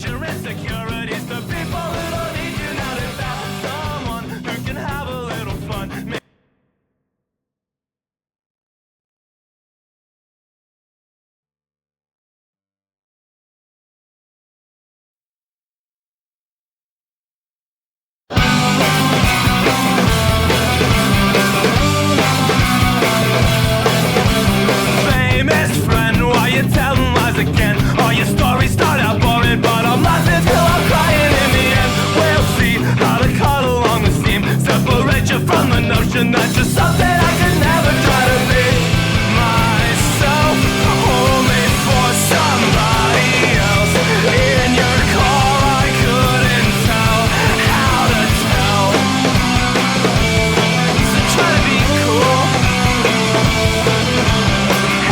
your insecurities. The people who don't need you now, they found someone who can have a little fun. Famous friend, why you telling lies again? All your stories start out boring, but I'm laughing till I'm crying in the end. We'll see how to cut along the seam, separate you from the notion that you're something I could never try to be. Myself, only for somebody else. In your call, I couldn't tell how to tell. So try to be cool.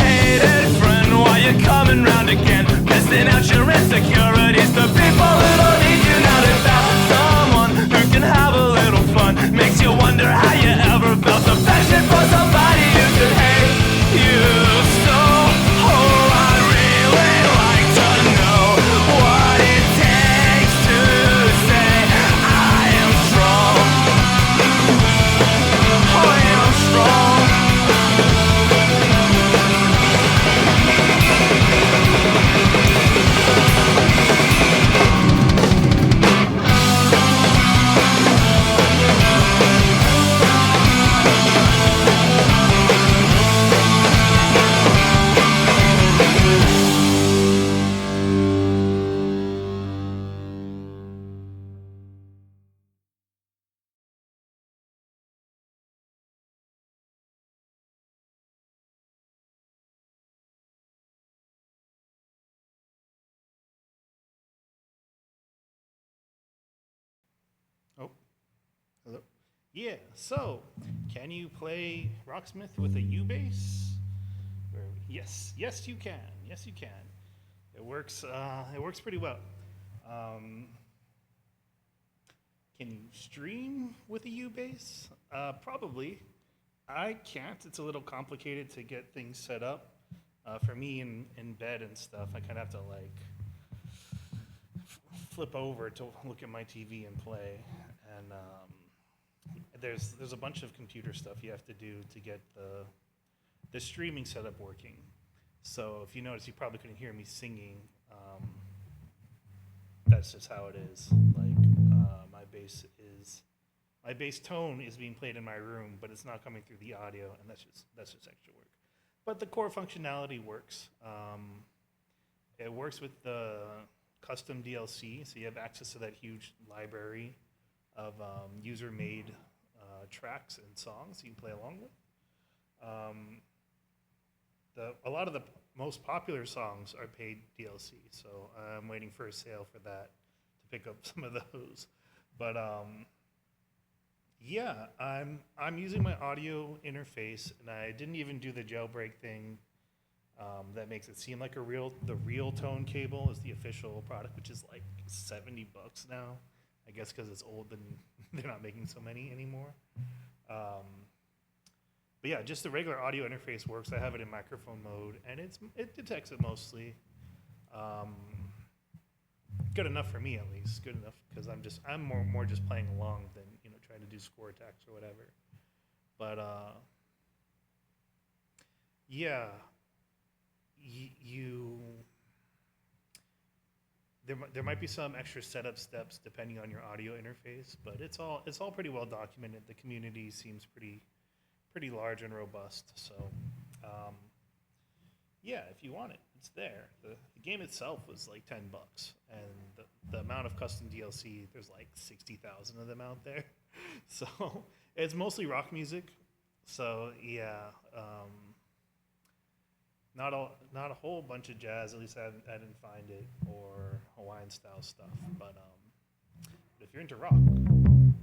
Hated friend, why you coming round again? Pissing out your insecurities. The people who don't need you now, they found someone who can have a little fun. Makes you wonder how you ever felt affection for somebody who could hate you so. Oh, I'd really like to know what it takes to say I am strong. I am strong. Oh, hello. Yeah, so can you play Rocksmith with a UBASS? Yes, yes you can. Yes you can. It works. It works pretty well. Um, can you stream with a UBASS? Probably. I can't. It's a little complicated to get things set up. For me in bed and stuff, I kind of have to like flip over to look at my TV and play. And there's a bunch of computer stuff you have to do to get the streaming setup working. So if you notice, you probably couldn't hear me singing. That's just how it is. Like my bass tone is being played in my room, but it's not coming through the audio, and that's just extra work. But the core functionality works. It works with the custom DLC, so you have access to that huge library of user-made tracks and songs you can play along with. A lot of the most popular songs are paid DLC, so I'm waiting for a sale for that to pick up some of those. But yeah, I'm using my audio interface, and I didn't even do the jailbreak thing. That makes it seem like the RealTone cable is the official product, which is like $70 now. I guess because it's old and they're not making so many anymore. But yeah, just the regular audio interface works. I have it in microphone mode, and it detects it mostly. Good enough for me, at least. Good enough because I'm more just playing along than trying to do score attacks or whatever. But yeah, there might be some extra setup steps depending on your audio interface, but it's all pretty well documented. The community seems pretty large and robust. So yeah, if you want it, it's there. The game itself was like $10, and the amount of custom DLC, there's like 60,000 of them out there. So it's mostly rock music. So yeah, not a whole bunch of jazz. At least I didn't find it, or Hawaiian style stuff. But if you're into rock, then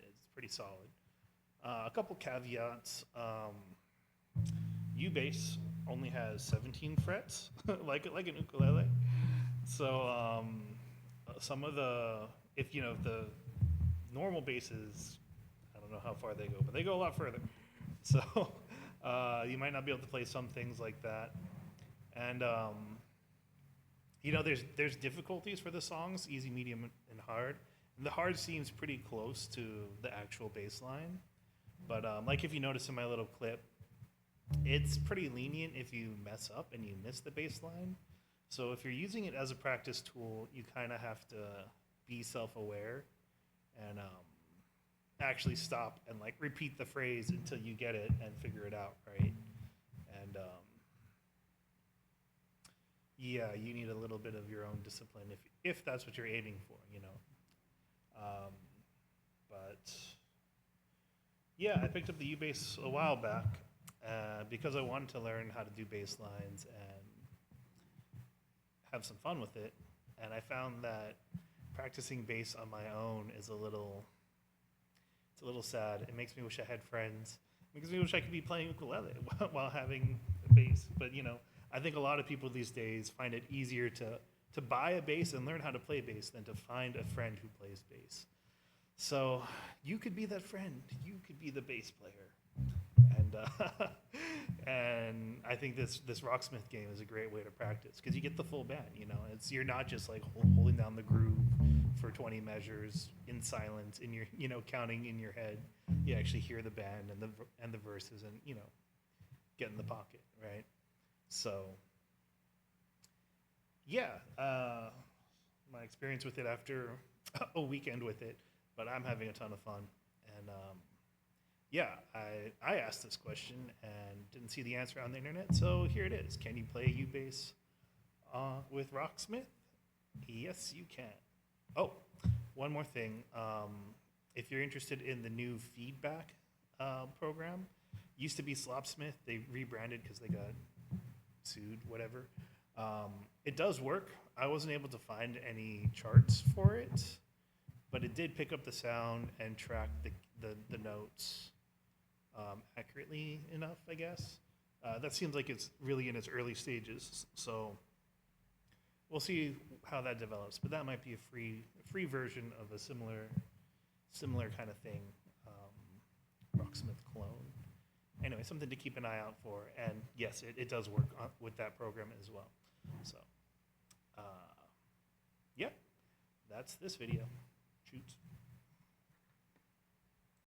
it's pretty solid. A couple caveats. UBASS only has 17 frets, like an ukulele. So some of the the normal basses, I don't know how far they go, but they go a lot further. So you might not be able to play some things like that. And You know, there's difficulties for the songs, easy, medium, and hard. And the hard seems pretty close to the actual bass line. But like if you notice in my little clip, it's pretty lenient if you mess up and you miss the bass line. So if you're using it as a practice tool, you kind of have to be self-aware and actually stop and like repeat the phrase until you get it and figure it out, right? And yeah, you need a little bit of your own discipline if that's what you're aiming for, you know. But yeah, I picked up the UBASS a while back because I wanted to learn how to do bass lines and have some fun with it. And I found that practicing bass on my own is a little sad. It makes me wish I had friends. It makes me wish I could be playing ukulele while having a bass. But you know, I think a lot of people these days find it easier to buy a bass and learn how to play bass than to find a friend who plays bass. So you could be that friend. You could be the bass player. And and I think this Rocksmith game is a great way to practice because you get the full band. You know, you're not just like holding down the groove for 20 measures in silence in your, you know, counting in your head. You actually hear the band and the verses and, you know, get in the pocket, right? So yeah, my experience with it after a weekend with it, but I'm having a ton of fun. And yeah, I asked this question and didn't see the answer on the internet, so here it is. Can you play UBASS with Rocksmith? Yes, you can. Oh, one more thing. If you're interested in the new feedback program, used to be Slopsmith. They rebranded because they got sued, whatever. It does work. I wasn't able to find any charts for it, but it did pick up the sound and track the notes accurately enough, I guess. That seems like it's really in its early stages, so we'll see how that develops. But that might be a free version of a similar kind of thing, Rocksmith clone. Anyway, something to keep an eye out for. And yes, it does work with that program as well. So, yeah, that's this video. Shoot.